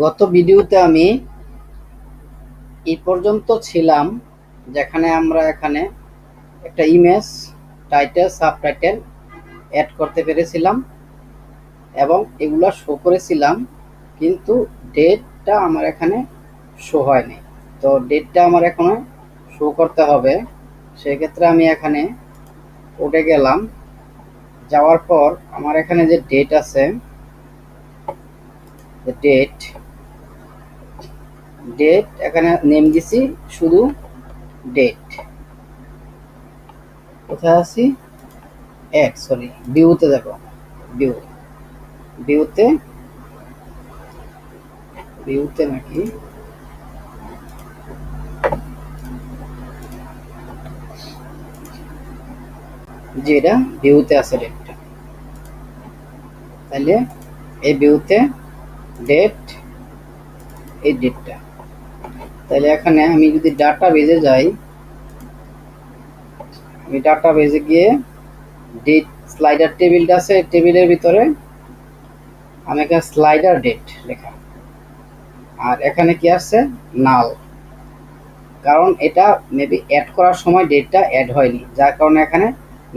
গত ভিডিওতে আমি এই পর্যন্ত ছিলাম যেখানে আমরা এখানে একটা ইমেজ, টাইটেল, সাবটাইটেল অ্যাড করতে পেরেছিলাম এবং এগুলা শো করেছিলাম, কিন্তু ডেটটা আমার এখানে শো হয়নি। তো ডেটটা আমার এখানে শো করতে হবে। সেক্ষেত্রে আমি এখানে উঠে গেলাম, যাওয়ার পর আমার এখানে যে ডেট আছে, ডেট ডেট এখানে নেম দিছি শুধু ডেট। কোথায় আছি? ভিউতে দেখো, ভিউ ভিউতে ভিউতে নাকি যেটা ভিউতে আছে ডেটটা, তাহলে এই ভিউতে ডেট, এই ডেটটা। তাহলে এখানে আমি যদি ডাটা বেজে যাই, আমি ডাটা বেজে গিয়ে ডেট স্লাইডার টেবিলটা আছে, টেবিলের ভিতরে আমি এখানে স্লাইডার ডেট লেখা, আর এখানে কি আছে? নাল। কারণ এটা মেবি অ্যাড করার সময় ডেটটা অ্যাড হয়নি, যার কারণে এখানে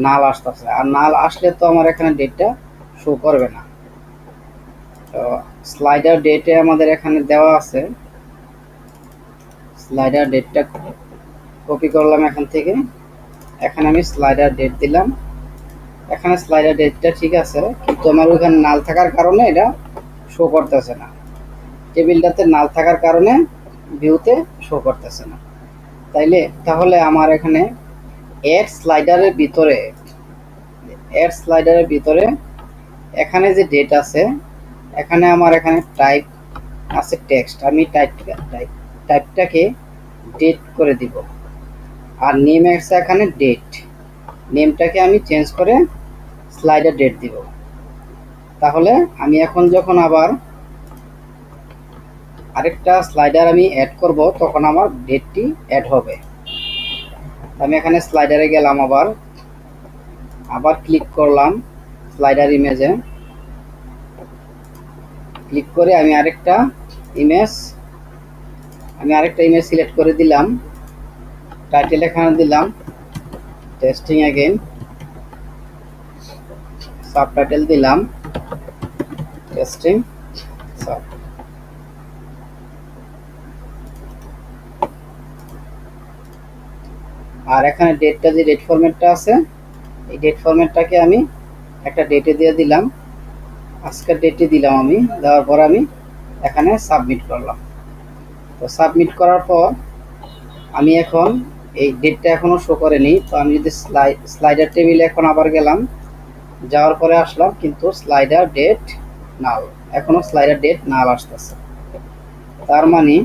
নাল আসতেছে। আর নাল আসলে তো আমার এখানে ডেটটা শো করবে না। তো স্লাইডার ডেটে আমাদের এখানে দেওয়া আছে, স্লাইডার ডেটটা কপি করলাম এখান থেকে, এখানে আমি স্লাইডার ডেট দিলাম। এখানে স্লাইডার ডেটটা ঠিক আছে, কিন্তু আমার ওইখানে নাল থাকার কারণে এটা শো করতেছে না। টেবিলটাতে নাল থাকার কারণে ভিউতে শো করতেছে না। তাহলে আমার এখানে অ্যাড স্লাইডারের ভিতরে এখানে যে ডেট আছে, এখানে আমার এখানে টাইপ আছে টেক্সট। আমি টাইপটাকে ডেট করে দিব, আর নেম আছে এখানে ডেট। নেমটাকে আমি চেঞ্জ করে স্লাইডার ডেট দিব। তাহলে আমি এখন যখন আবার আরেকটা স্লাইডার আমি অ্যাড করব, তখন আমার ডেটটি অ্যাড হবে। আমি এখানে স্লাইডারে গেলাম, আবার ক্লিক করলাম স্লাইডার ইমেজে, ক্লিক করে আমি আরেকটা ইমেজ সিলেক্ট করে দিলাম। টাইটেল এখানে দিলাম টেস্টিং অ্যাগেন, সাবটাইটেল দিলাম টেস্টিং সাব। আর এখানে ডেটটা, যে ডেট ফরম্যাটটা আছে, এই ডেট ফরম্যাটটাকে আমি একটা ডেটে দিয়ে দিলাম, আজকের ডেটে দিলাম। আমি দেওয়ার পর আমি এখানে সাবমিট করলাম। তো সাবমিট করার পর আমি এখন এই ডেটটা এখনও শো করেনি। তো আমি যদি স্লাইডার টেবিলে এখন আবার গেলাম, যাওয়ার পরে আসলাম, কিন্তু স্লাইডার ডেট নাল, এখনও স্লাইডার ডেট নাল আসতেছে। তার মানে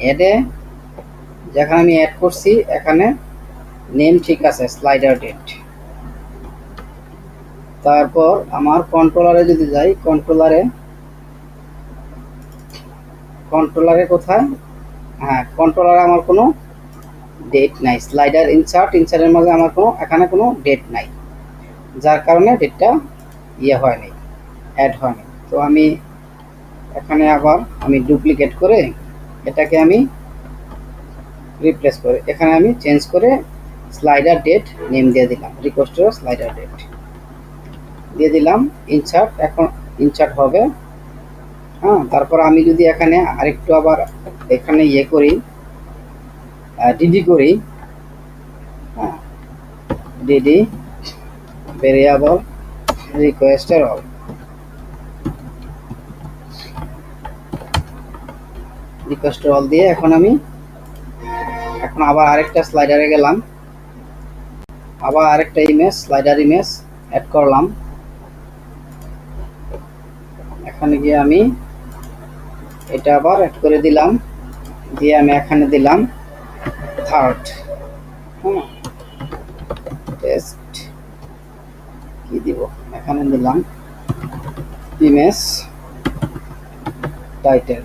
অ্যাডে যেখানে আমি অ্যাড করছি, এখানে নেম ঠিক আছে, স্লাইডার ডেট। তারপর আমার কন্ট্রোলারে যদি যাই, কন্ট্রোলারে কোথায়? হ্যাঁ, কন্ট্রোলারে আমার কোনো ডেট নাই। স্লাইডার ইনসার্টের মাঝে আমার এখানে কোনো ডেট নাই, যার কারণে ডেটটা হয়নি, অ্যাড হয়নি। তো আমি এখানে আবার ডুপ্লিকেট করে এটাকে আমি রিপ্লেস করে এখানে আমি চেঞ্জ করে স্লাইডার ডেট নেম দিয়ে দিলাম, রিকোয়েস্ট স্লাইডার ডেট দিয়ে দিলাম। এখন ইনসার্ট হবে। হ্যাঁ, তারপর আমি যদি এখানে আরেকটু আবার এখানে করি, ডিডি করি, হ্যাঁ, ডিডি ভেরিয়েবল রিকোয়েস্টের অল, দিয়ে এখন আবার আরেকটা স্লাইডারে গেলাম, আবার আরেকটা স্লাইডার ইমেজ অ্যাড করলাম। এখানে গিয়ে আমি এটা আবার অ্যাড করে দিলাম, দিয়ে আমি এখানে দিলাম থার্ড, টেস্ট কি দিব, এখানে দিলাম ইমেজ টাইটেল,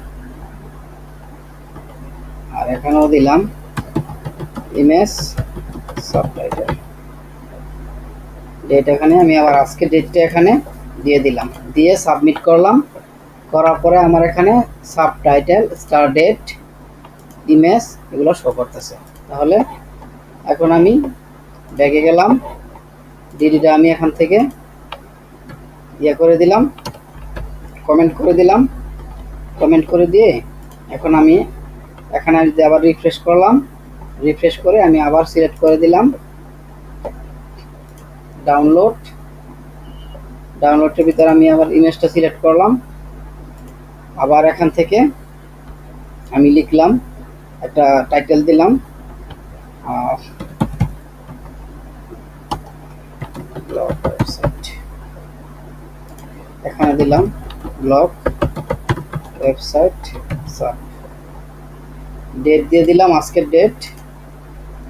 আর এখানেও দিলাম ইমেজ সাবটাইটেল। ডেট এখানে আমি আবার আজকে ডেটটা এখানে দিয়ে দিলাম, দিয়ে সাবমিট করলাম। করার পরে আমার এখানে সাবটাইটেল, স্টার ডেট, ইমেজ এগুলো শো করতেছে। তাহলে এখন আমি ব্যাগে গেলাম, ডিডিটা আমি এখান থেকে ইয়ে করে দিলাম, কমেন্ট করে দিলাম। কমেন্ট করে দিয়ে এখন আমি এখানে যদি আবার রিফ্রেশ করলাম, রিফ্রেশ করে আমি আবার সিলেক্ট করে দিলাম ডাউনলোড। ডাউনলোডের ভিতরে আমি আবার ইমেজটা সিলেক্ট করলাম। আবার এখান থেকে আমি লিখলাম, একটা টাইটেল দিলাম, ব্লগ ওয়েবসাইট। এখানে দিলাম ব্লগ ওয়েবসাইট সাব। ডেট দিয়ে দিলাম আজকের ডেট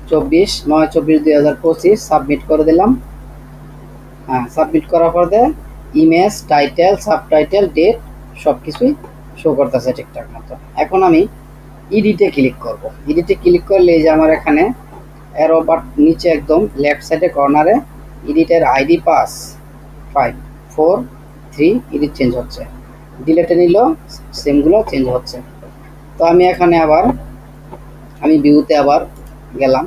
24/9/24/2025। সাবমিট করে দিলাম। হ্যাঁ, সাবমিট করার পর ইমেজ, টাইটেল, সাবটাইটেল, ডেট সব কিছুই শো করতেছে ঠিকঠাক মতো। এখন আমি এডিটে ক্লিক করব। এডিটে ক্লিক করলে এই যে আমার এখানে অ্যারো বাট নিচে একদম লেফট সাইডে কর্নারে এডিটের আইডি পাস 5 4 3 এডিট চেঞ্জ হচ্ছে। ডিলেটে নিল সেমগুলো চেঞ্জ হচ্ছে। তো আমি এখানে আবার আমি ভিউতে আবার গেলাম।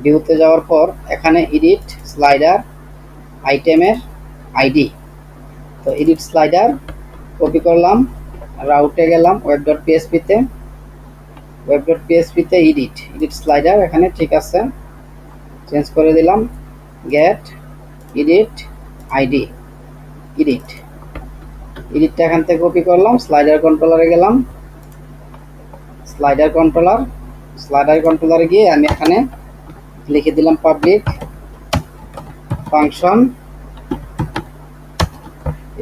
ভিউতে যাওয়ার পর এখানে এডিট স্লাইডার আইটেমের আইডি, তো এডিট স্লাইডার কপি করলাম, রাউটে গেলাম web.php-তে, web.php-তে এডিট স্লাইডার এখানে ঠিক আছে, চেঞ্জ করে দিলাম গেট এডিট আইডি। এডিটটা এখান থেকে কপি করলাম, স্লাইডার কন্ট্রোলারে গেলাম, স্লাইডার কন্ট্রোলারে গিয়ে আমি এখানে লিখে দিলাম পাবলিক ফাংশন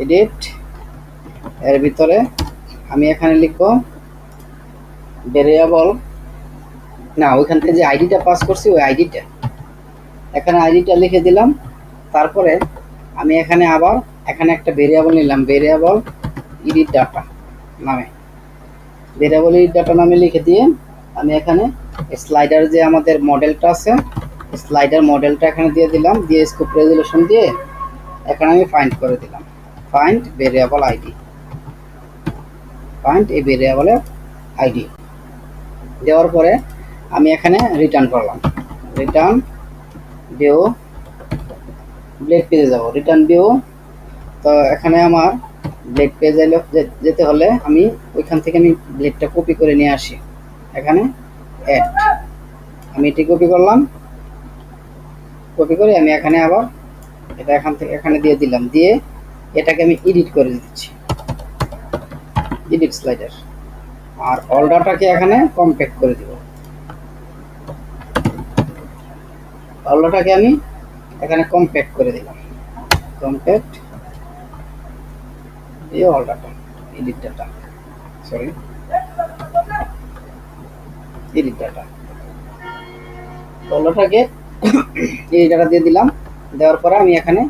এডিট। এর ভিতরে আমি এখানে লিখব ভেরিয়েবল, না ওইখান থেকে যে আইডিটা পাস করছি ওই আইডিটা, এখানে আইডিটা লিখে দিলাম। তারপরে আমি এখানে আবার এখানে একটা ভেরিয়েবল নিলাম, ভেরিয়েবল এডিট ডাটা নামে, ভেরিয়েবল এডিট ডাটা নামে লিখে দিয়ে আমি এখানে স্লাইডার যে আমাদের মডেলটা আছে, স্লাইডার মডেলটা এখানে দিয়ে দিলাম, দিয়ে স্কোপ রেজুলেশন দিয়ে এখানে আমি ফাইন্ড করে দিলাম, ফাইন্ড ভেরিয়েবল আইডি, ফাইন্ড এই ভেরিয়েবলের আইডি দেওয়ার পরে আমি এখানে রিটার্ন করলাম, রিটার্ন ভিউ, ব্লেড পেজে যাব, রিটার্ন ভিউ। তো এখানে আমার ব্লেড পেজে যেতে হলে আমি ওইখান থেকে আমি ব্লেডটা কপি করে নিয়ে আসি, এখানে অ্যাড, আমি এটি কপি করলাম, কপি করে আমি এখানে আবার এটা এখান থেকে এখানে দিয়ে দিলাম, দিয়ে এটাকে আমি এডিট করে দিচ্ছি, এডিট স্লাইডার, আর অল ডাটাকে এখানে কম্প্যাক্ট করে দিব, অল ডাটাকে আমি এখানে কম্প্যাক্ট করে দিলাম, কম্প্যাক্ট এই all data, edit data, sorry edit data, all ডাটাকে এডিট ডাটা দিয়ে দিলাম। দেওয়ার পরে আমি এখানে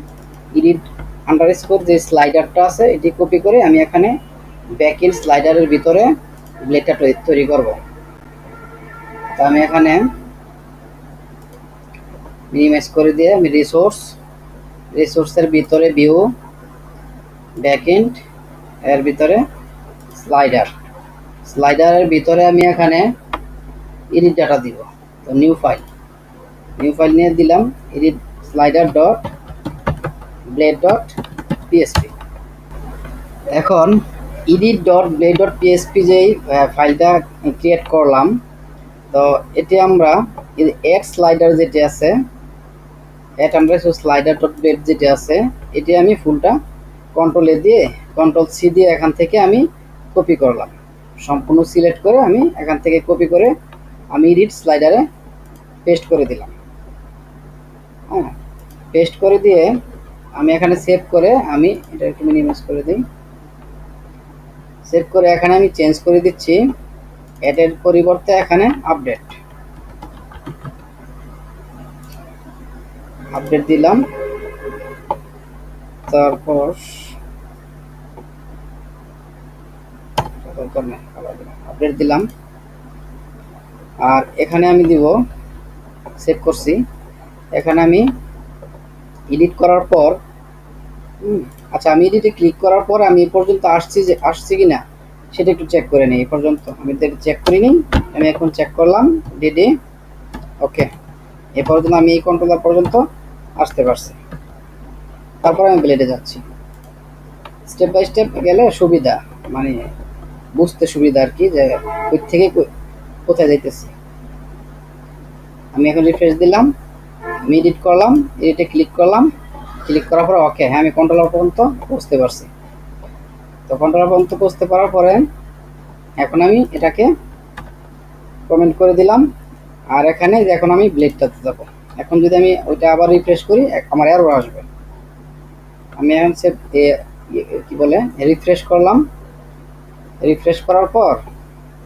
এডিট আন্ডারস্কোর যে স্লাইডারটা আছে এটি কপি করে আমি এখানে ব্যাকএন্ড স্লাইডারের ভিতরে ব্লেডটা তৈরি করব। তো আমি এখানে মিনিমাইজ করে দিয়ে আমি রিসোর্সের ভিতরে ভিউ, ব্যাকএন্ড এর ভিতরে স্লাইডারের ভিতরে আমি এখানে এডিট ডাটা দিব। তো নিউ ফাইল নিয়ে দিলাম edit slider dot blade dot PHP. এখন edit dot blade dot PHP যেই ফাইলটা ক্রিয়েট করলাম, তো এটি আমরা এড স্লাইডার যেটি আছে, এড আমরা স্লাইডার ডট ব্লেড যেটি আছে, এটি আমি ফুলটা কন্ট্রোল-এ দিয়ে কন্ট্রোল-সি দিয়ে এখান থেকে আমি কপি করলাম, সম্পূর্ণ সিলেক্ট করে আমি এখান থেকে কপি করে আমি এডিট স্লাইডারে পেস্ট করে দিলাম। হ্যাঁ, পেস্ট করে দিয়ে আমি এখানে সেভ করে আমি এটা একটু মিনিমাইজ করে দিই, সেভ করে এখানে আমি চেঞ্জ করে দিচ্ছি, এডের পরিবর্তে এখানে আপডেট দিলাম। তারপর আপডেট দিলাম, আর এখানে আমি দিব, সেভ করছি, এখানে আমি এডিট করার পর আচ্ছা, আমি এডিটে ক্লিক করার পর আমি এই পর্যন্ত আসছি কি না সেটা একটু চেক করে নিই। এই পর্যন্ত আমি চেক করি নিই। আমি এখন চেক করলাম ডিডি। ওকে, এ পর্যন্ত আমি এই কন্ট্রোলার পর্যন্ত আসতে পারছি। তারপর আমি ব্লেডে যাচ্ছি। স্টেপ বাই স্টেপ গেলে সুবিধা, মানে বুঝতে সুবিধা আর কি, যে কই থেকে কোথায় যাইতেছি। আমি এখন রিফ্রেশ দিলাম, আমি এডিট করলাম, এডিটে ক্লিক করলাম, ক্লিক করার পর ওকে, হ্যাঁ আমি কন্ট্রোলার পর্যন্ত পৌঁছতে পারছি। তো কন্ট্রোলার পর্যন্ত পৌঁছতে পারার পরে এখন আমি এটাকে কমেন্ট করে দিলাম। আর এখানে এখন আমি ব্লেডটাতে যাব। এখন যদি আমি ওইটা আবার রিফ্রেশ করি আমার এরর আসবে। আমি এখন সে কি বলে রিফ্রেশ করলাম। রিফ্রেশ করার পর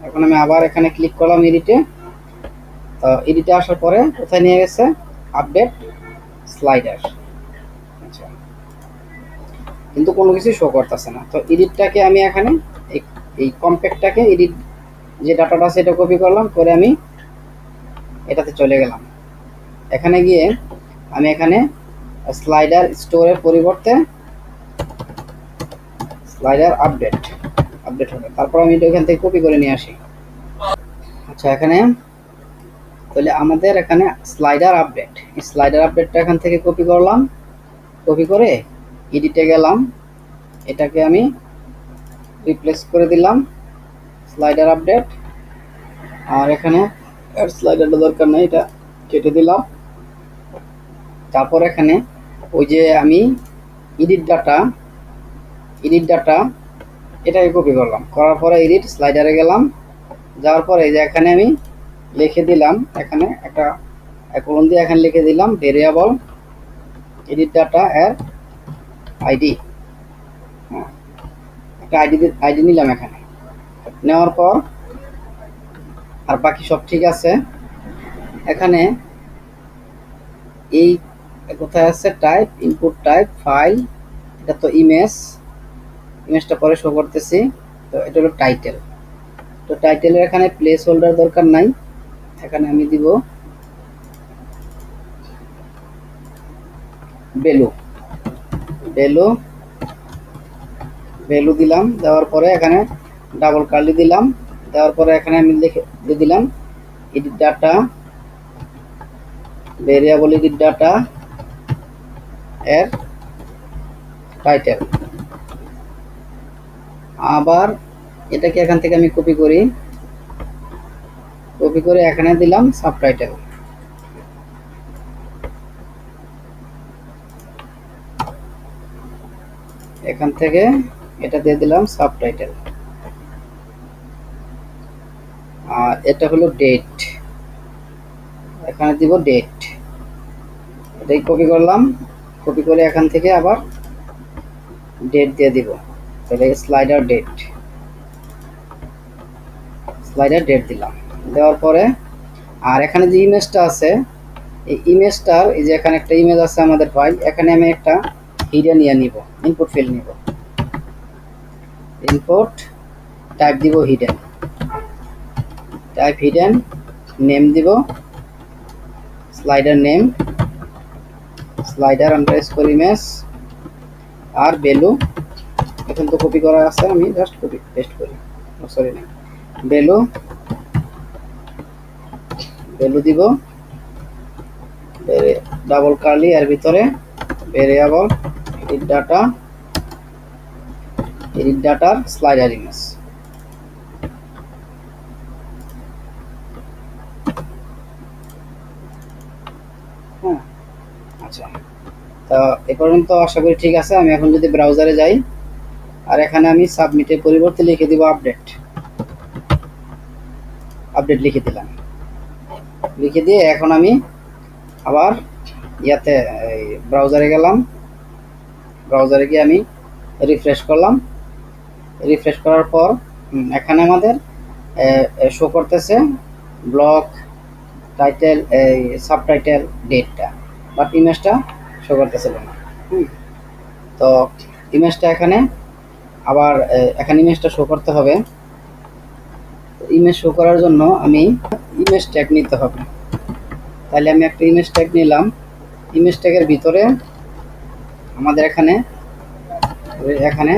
এখন আমি আবার এখানে ক্লিক করলাম এডিটে। তো এডিটে আসার পরে কোথায় নিয়ে গেছে, আপডেট স্লাইডার। আচ্ছা, কিন্তু কোনো কিছু শো করতেছে না। তো এডিটটাকে আমি এখানে এই কম্প্যাক্টটাকে এডিট যে ডাটাটা আছে এটা কপি করলাম, করে আমি এটাতে চলে গেলাম। এখানে গিয়ে আমি এখানে স্লাইডার স্টোরের পরিবর্তে স্লাইডার আপডেট হবে। তারপর আমি এটা এখান থেকে কপি করে নিয়ে আসি। আচ্ছা, এখানে তাহলে আমাদের এখানে স্লাইডার আপডেটটা এখান থেকে কপি করলাম। কপি করে এডিটে গেলাম, এটাকে আমি রিপ্লেস করে দিলাম স্লাইডার আপডেট। আর এখানে স্লাইডারটা দরকার নেই, এটা কেটে দিলাম। তারপর এখানে ওই যে আমি এডিট ডাটা এটাকে কপি করলাম, করার পরে এডিট স্লাইডারে গেলাম। যাওয়ার পরে এই যে এখানে আমি লিখে দিলাম, এখানে একটা কলম দিয়ে এখানে লিখে দিলাম ভেরিয়েবল এডিট ডাটা এর আইডি। একটা আইডি নিলাম এখানে। নেওয়ার পর আর বাকি সব ঠিক আছে। এখানে এই কোথায় আছে টাইপ, ইনপুট টাইপ, ফাইল, এটা তো ইমেজটা পরে শো করতেছি। তো এটা হলো টাইটেল। তো টাইটেলের এখানে প্লেস হোল্ডার দরকার নাই, এখানে আমি দিব ভ্যালু দিলাম। দেওয়ার পরে এখানে ডাবল কার্লি দিলাম। দেওয়ার পরে এখানে আমি লিখে দিলাম edit data, variable edit data এর টাইটেল। আবার এটাকে এখান থেকে আমি কপি করে এখানে দিলাম সাবটাইটেল। এখান থেকে এটা দিয়ে দিলাম সাবটাইটেল। আর এটা হলো ডেট, এখানে দিব ডেট। এটাই কপি করলাম, কপি করে এখান থেকে আবার ডেট দিয়ে দিব। তাহলে স্লাইডার ডেট দিলাম। দেওয়ার পরে আর এখানে যে ইমেজটা আছে, এই ইমেজটার এই যে এখানে একটা ইমেজ আছে আমাদের ফাইল, এখানে আমি একটা হিডেন নিব, ইনপুট ফিল্ড নিব। ইনপুট টাইপ দিব হিডেন, নেম দিব slider name, slider underscore image, আর ভ্যালু এখন তো কপি করা আছে, আমি জাস্ট কপি পেস্ট করি। সরি না, ভ্যালু দিব ডাবল কার্লি এর ভিতরে ভেরিয়েবল এডিট ডাটার স্লাইডার ইমেজ। হ্যাঁ, আচ্ছা, তো এ পর্যন্ত আশা করি ঠিক আছে। আমি এখন যদি ব্রাউজারে যাই, আর এখানে আমি সাবমিটের পরিবর্তে লিখে দিব আপডেট লিখে দিলাম। লিখে দিয়ে এখন আমি আবার ইয়াতে ব্রাউজারে গেলাম। ব্রাউজারে গিয়ে আমি রিফ্রেশ করলাম। রিফ্রেশ করার পর এখানে আমাদের শো করতেছে ব্লক টাইটেল, সাবটাইটেল, ডেটটা, বাট ইমেজটা শো করতেছিল না। তো ইমেজটা এখানে আবার এখানে ইমেজটা শো করতে হবে। ইমেজ শো করার জন্য আমি ইমেজ ট্যাগ নিতে হবে। তাহলে আমি একটা ইমেজ ট্যাগ নিলাম। ইমেজ ট্যাগের ভিতরে আমাদের এখানে এখানে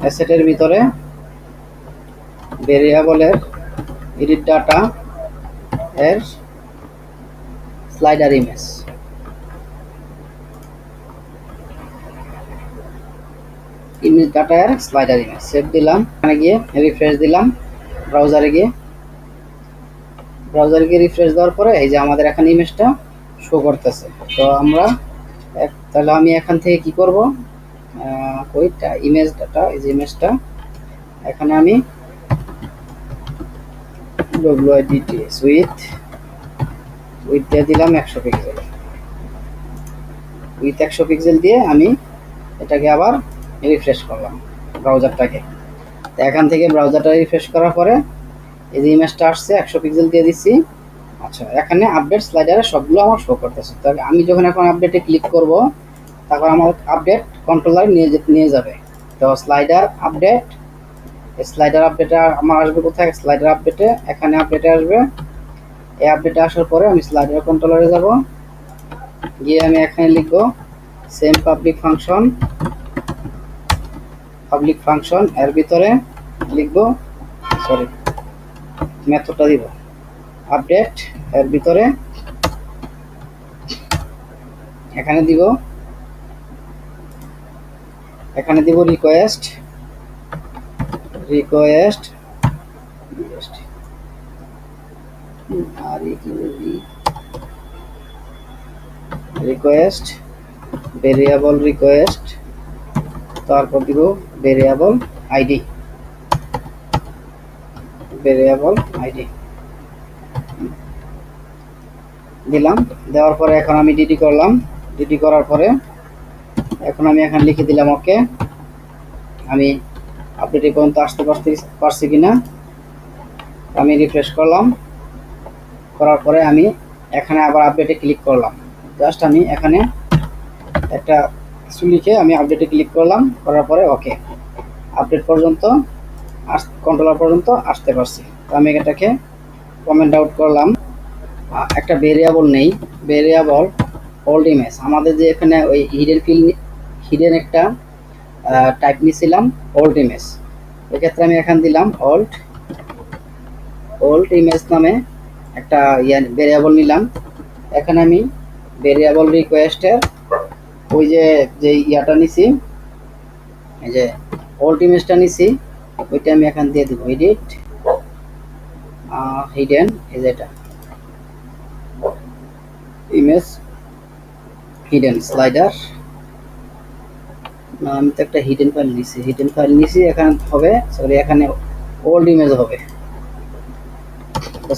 অ্যাসেটের ভিতরে ভেরিয়েবলের এডিট ডাটা এর স্লাইডার ইমেজ ডাটা এর স্লাইডার ইমেজ সেভ দিলাম। এখানে গিয়ে রিফ্রেশ দিলাম, ব্রাউজারে গিয়ে রিফ্রেশ দেওয়ার পরে এই যে আমাদের এখানে ইমেজটা শো করতেছে। তো আমরা তাহলে আমি এখান থেকে কি করব, ওইটা ইমেজ ডাটা, এই যে ইমেজটা এখানে আমি WIDTS উইথ দিয়ে দিলাম 100 পিক্সেল, উইথ 100 পিক্সেল দিয়ে আমি এটাকে আবার রিফ্রেশ করলাম ব্রাউজারটাকে। তো এখান থেকে ব্রাউজারটা রিফ্রেশ করার পরে এই যে ইমেজটা আসছে 100 পিক্সেল দিয়ে দিচ্ছি। আচ্ছা, এখানে আপডেট স্লাইডারে সবগুলো আমার শো করতেছে। তবে আমি যখন এখন আপডেটে ক্লিক করব তখন আমার আপডেট কন্ট্রোলার নিয়ে যাবে। তো স্লাইডার আপডেটে আমার আসবে কোথায়, স্লাইডার আপডেটে, এখানে আপডেটে আসবে। এই আপডেটে আসার পরে আমি স্লাইডার কন্ট্রোলারে যাব, গিয়ে আমি এখানে লিখব সেম পাবলিক ফাংশন এর ভিতরে লিখব, সরি মেথডটা দিব আপডেট এর ভিতরে, এখানে দিব রিকোয়েস্ট ভেরিয়েবল রিকোয়েস্ট, তারপর দিব ভেরিয়েবল আইডি দিলাম। দেওয়ার পরে এখন আমি ডিডি করলাম, ডিডি করার পরে এখন আমি এখানে লিখে দিলাম ওকে। আমি আপডেট পর্যন্ত আসতে পারছি কিনা আমি রিফ্রেশ করলাম, করার পরে আমি এখানে আবার আপডেটে ক্লিক করলাম। জাস্ট আমি এখানে একটা কিছু লিখে আমি আপডেটে ক্লিক করলাম, করার পরে ওকে, আপডেট পর্যন্ত কন্ট্রোলার পর্যন্ত আসতে পারছি। তো আমি এটাকে কমেন্ট আউট করলাম। একটা ভেরিয়েবল নেই, ভেরিয়েবল ওল্ড ইমেজ, আমাদের যে এখানে ওই হিডেন একটা টাইপ নিয়েছিলাম ওল্ড ইমেজ, ওই ক্ষেত্রে আমি এখানে দিলাম ওল্ড ইমেজ নামে একটা ভেরিয়েবল নিলাম। এখানে আমি ভেরিয়েবল রিকোয়েস্টের ওই যে ইয়াটা নিছি, এই যে ওল্ড ইমেজটা নিছি, ওইটা আমি এখানে দিয়ে দিব এডিট হিডেন, এই যে এটা ইমেজ হিডেন স্লাইডার, আমি তো একটা হিডেন ফাইল নিছি, এখানে হবে, সরি এখানে ওল্ড ইমেজ হবে,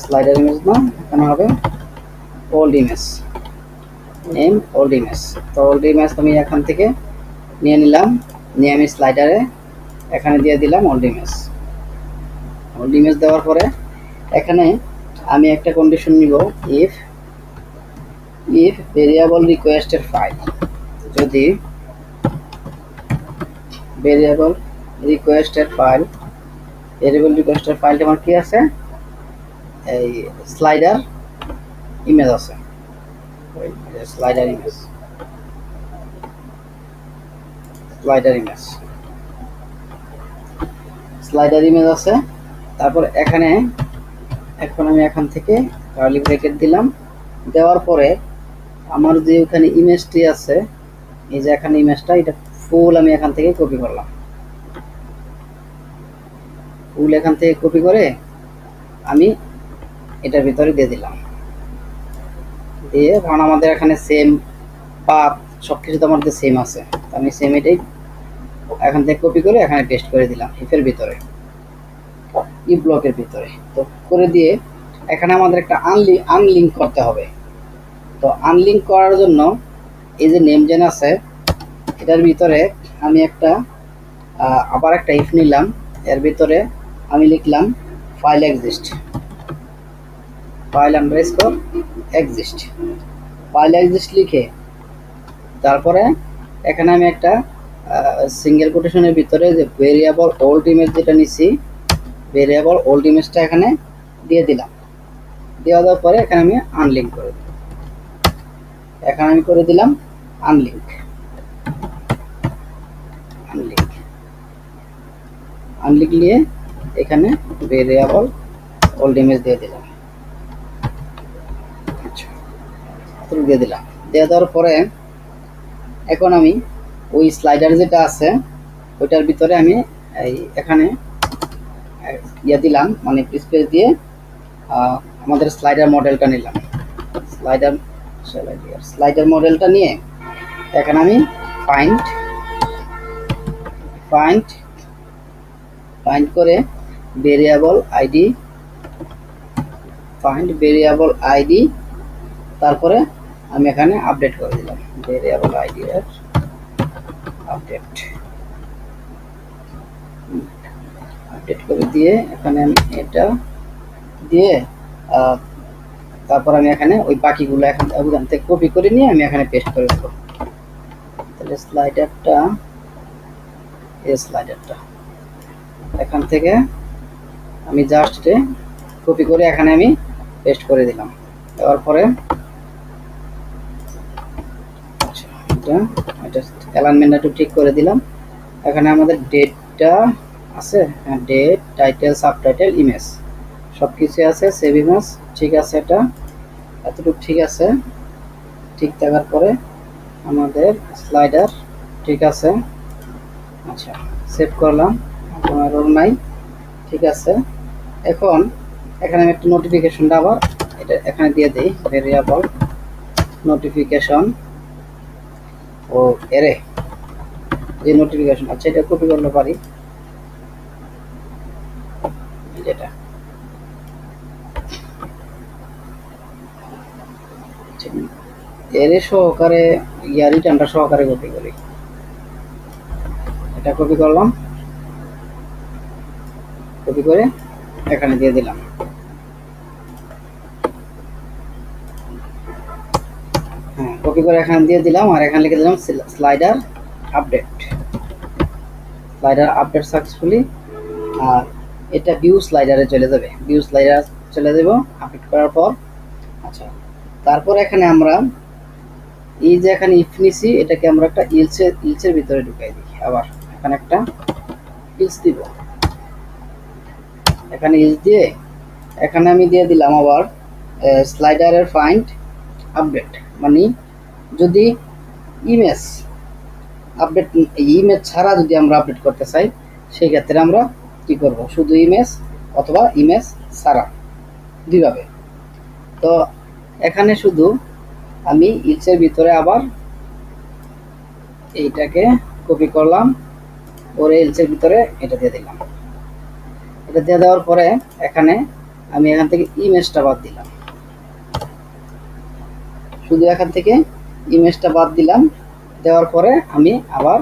স্লাইডার ইমেজ না, এখানে হবে old image, name old image. তো ওল্ড ইমেজ আমি এখান থেকে নিয়ে নিলাম, নিয়ে আমি স্লাইডারে এখানে দিয়ে দিলাম ওল্ড ইমেজ দেওয়ার পরে এখানে আমি একটা কন্ডিশন নিব, ইফ ভেরিয়েবল রিকোয়েস্টের ফাইল, যদি ভেরিয়েবল রিকোয়েস্টের ফাইলটা আমার কি আছে, এই স্লাইডার ইমেজ আছে, স্লাইডার ইমেজ আছে। তারপর এখানে এখন আমি এখান থেকে কার্লি ব্র্যাকেট দিলাম, দেওয়ার পরে আমার যে ওখানে ইমেজটি আছে, এই যে এখানে ইমেজটা, এটা ফুল আমি এখান থেকে কপি করলাম, ফুল এখান থেকে কপি করে আমি এটার ভিতরে দিয়ে দিলাম, দিয়ে কারণ আমাদের এখানে সেম পাথ সবকিছু তো আমাদের সেম আছে, আমি সেম এটাই এখান থেকে কপি করে এখানে পেস্ট করে দিলাম হিপের ভিতরে, ই ব্লকের ভিতরে। তো করে দিয়ে এখানে আমাদের একটা আনলিঙ্ক করতে হবে। তো আনলিঙ্ক করার জন্য এই যে নেম জেন আছে, এটার ভিতরে আমি আবার একটা ইফ নিলাম, এর ভিতরে আমি লিখলাম ফাইল এক্সিস্ট লিখে তারপরে এখানে আমি একটা সিঙ্গেল কোটেশনের ভিতরে যে ভেরিয়েবল ওল্ড ইমেজ যেটা নিছি, ভেরিয়েবল ওল্ড ইমেজটা এখানে দিয়ে দিলাম। দেওয়ার পরে এখানে আমি আনলিঙ্ক করে দিলাম, এখানে আমি করে দিলাম আনলিঙ্ক। আনলিক নিয়ে এখানে ভেরিয়েবল ওল্ড ইমেজ দিয়ে দিলাম। আচ্ছা, দিয়ে দিলাম। দিয়ে দেওয়ার পরে এখন আমি ওই স্লাইডার যেটা আছে ওইটার ভিতরে আমি এই এখানে দিলাম, মানে স্পেস দিয়ে আমাদের স্লাইডার মডেলটা নিলাম। স্লাইডার মডেলটা নিয়ে এখানে আমি ফাইন্ড করে ভেরিয়েবল আইডি তারপরে আমি এখানে আপডেট করে দিলাম, ভেরিয়েবল আইডি এর আপডেট করে দিয়ে এখানে আমি এটা দিয়ে তারপর আমি এখানে ওই বাকিগুলো ওখান থেকে কপি করে নিয়ে আমি এখানে পেস্ট করে দেবো। তাহলে স্লাইডারটা এখান থেকে আমি জাস্ট কপি করে এখানে আমি পেস্ট করে দিলাম। দেওয়ার পরে এটা অ্যালাইনমেন্টটা একটু ঠিক করে দিলাম। এখানে আমাদের ডেটটা আছে, ডেট, টাইটেল, সাবটাইটেল, ইমেজ সব কিছু আছে। সেভ ইমেজ ঠিক আছে, এটা এতটুকু ঠিক আছে। ঠিক থাকার পরে আমাদের স্লাইডার ঠিক আছে। আচ্ছা, সেভ করলাম, কোনো এরর নাই, ঠিক আছে। এখন এখানে আমি একটা নোটিফিকেশনটা আবার এটা এখানে দিয়ে দিই, ভেরিয়েবল নোটিফিকেশন ও এরে যে নোটিফিকেশন। আচ্ছা, এটা কপি করতে পারি, যেটা এরে সহকারে রিটার্নটা সহকারে কপি করি। এটা কপি করলাম, কপি করে এখানে দিয়ে দিলাম। হ্যাঁ, কপি করে এখানে দিয়ে দিলাম আর এখানে লিখে দিলাম স্লাইডার আপডেট সাকসেসফুলি। আর এটা ভিউ স্লাইডারে চলে যাবে, চলে যাব আপডেট করার পর। আচ্ছা, তারপর এখানে আমরা এই যে এখানে ইফ নিছি, এটাকে আমরা একটা ইলসের ভিতরে ঢুকাই দিই। আবার এখানে একটা ইলস দিব, এখানে ইলস দিয়ে এখানে আমি দিয়ে দিলাম আবার স্লাইডারের ফাইন্ড আপডেট, মানে যদি ইমেজ ছাড়া যদি আমরা আপডেট করতে চাই সেই ক্ষেত্রে আমরা কি করব, শুধু ইমেজ অথবা ইমেজ ছাড়া দুইভাবে। তো এখানে শুধু আমি ইলসের ভিতরে আবার এইটাকে কপি করলাম, ওরে ইলসের ভিতরে এটা দিয়ে দিলাম। এটা দিয়ে দেওয়ার পরে এখানে আমি এখান থেকে ইমেজটা বাদ দিলাম, শুধু এখান থেকে ইমেজটা বাদ দিলাম। দেওয়ার পরে আমি আবার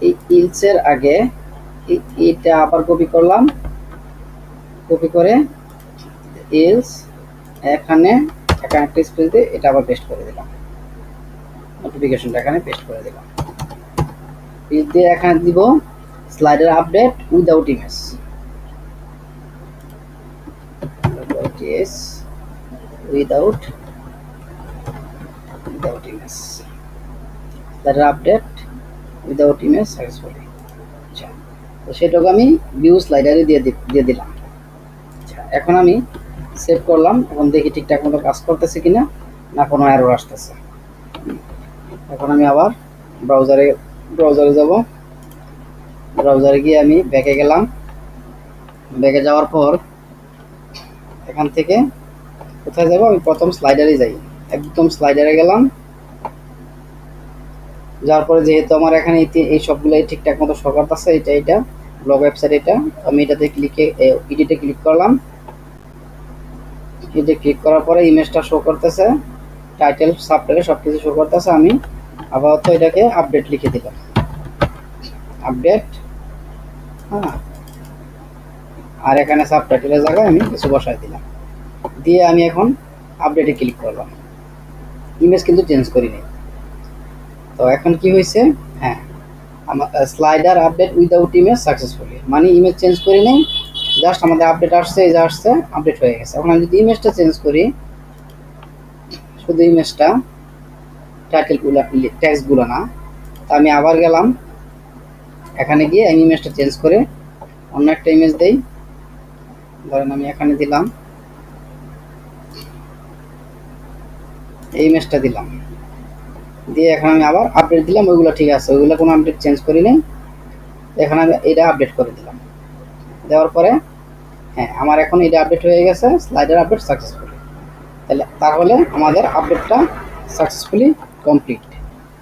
এই ইলসের আগে এটা আবার কপি করলাম, কপি করে ইলস এখানে একটা স্পেস দিয়ে এটা আবার পেস্ট করে দিলাম, নোটিফিকেশনটা এখানে পেস্ট করে দিলাম। পেস্ট দিয়ে এখানে দিব slider update without image, without image, slider update without image successfully. আচ্ছা, তো সেটাকে আমি ভিউ স্লাইডারে দিয়ে দিলাম। আচ্ছা, এখন আমি সেভ করলাম। এখন দেখি ঠিকঠাক মতো কাজ করতেছে কিনা, না কোনো এরর আসতেছে। এখন আমি আবার ব্রাউজারে যাব। ব্রাউজারে গিয়ে আমি ব্যাকে গেলাম। ব্যাকে যাওয়ার পর এখান থেকে কোথায় যাব, আমি প্রথম স্লাইডারে যাই। একদম স্লাইডারে গেলাম। যার পরে যেহেতু আমার এখানে এই সবগুলোই ঠিকঠাক মতো শো করতেছে, এটা ব্লগ ওয়েবসাইট, এটা আমি এটাতে এডিটে ক্লিক করলাম। এডিটে ক্লিক করার পরে ইমেজটা শো করতেছে, টাইটেল, সাবটাইটেল সবকিছু শো করতেছে। আমি আপাতত এটাকে আপডেট লিখে দিলাম, আপডেট। হ্যাঁ, আর এখানে সাবটাইটেলের জায়গায় আমি কিছু বসাই দিলাম, দিয়ে আমি এখন আপডেটে ক্লিক করলাম। ইমেজ কিন্তু চেঞ্জ করিনি। তো এখন কি হয়েছে, হ্যাঁ, আমার slider update without image successfully, মানে ইমেজ চেঞ্জ করি নেই, জাস্ট আমাদের আপডেট আসছে, এই যে আসছে, আপডেট হয়ে গেছে। এখন আমি যদি ইমেজটা চেঞ্জ করি, শুধু ইমেজটা, টাইটেলগুলো, টেক্সটগুলো না, তা আমি আবার গেলাম, এখানে গিয়ে আমি ইমেজটা চেঞ্জ করে অন্য একটা ইমেজ দেই, ধরেন আমি এখানে দিলাম, এই ইমেজটা দিলাম, দিয়ে এখানে আমি আবার আপডেট দিলাম, ওইগুলো ঠিক আছে, ওইগুলো কোনো আপডেট চেঞ্জ করি নাই। এখানে আমি এটা আপডেট করে দিলাম, দেওয়ার পরে হ্যাঁ আমার এখন এটা আপডেট হয়ে গেছে, স্লাইডার আপডেট সাকসেসফুলি। তাহলে আমাদের আপডেটটা সাকসেসফুলি কমপ্লিট।